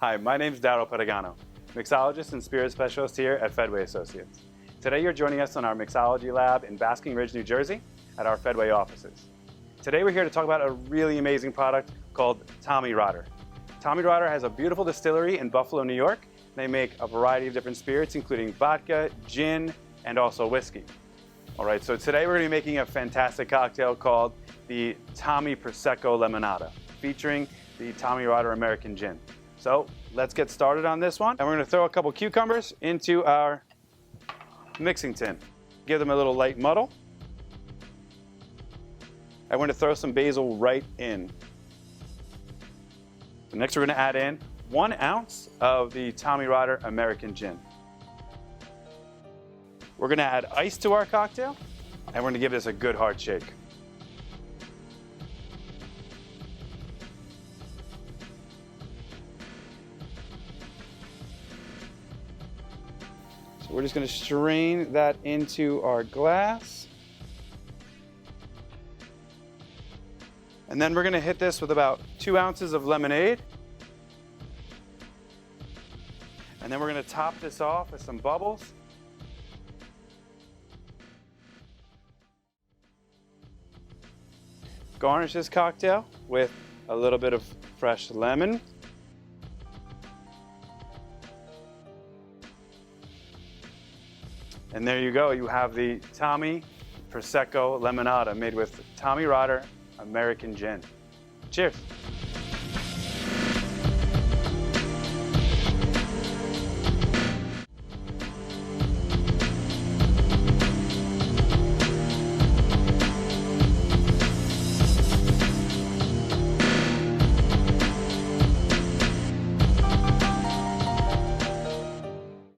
Hi, my name is Darryl Pettigano, mixologist and spirit specialist here at Fedway Associates. Today you're joining us on our mixology lab in Basking Ridge, New Jersey at our Fedway offices. Today we're here to talk about a really amazing product called Tommyrotter. Tommyrotter has a beautiful distillery in Buffalo, New York. They make a variety of different spirits, including vodka, gin, and also whiskey. All right, so today we're going to be making a fantastic cocktail called the Tommy Prosecco Limonatta, featuring the Tommyrotter American Gin. So let's get started on this one. And we're going to throw a couple cucumbers into our mixing tin. Give them a little light muddle. I'm going to throw some basil right in. So next we're going to add in 1 ounce of the Tommyrotter American Gin. We're going to add ice to our cocktail, and we're going to give this a good hard shake. So we're just going to strain that into our glass. And then we're going to hit this with about 2 ounces of lemonade. And then we're going to top this off with some bubbles. Garnish this cocktail with a little bit of fresh lemon. And there you go, you have the Tommy Prosecco Limonatta made with Tommyrotter American Gin. Cheers.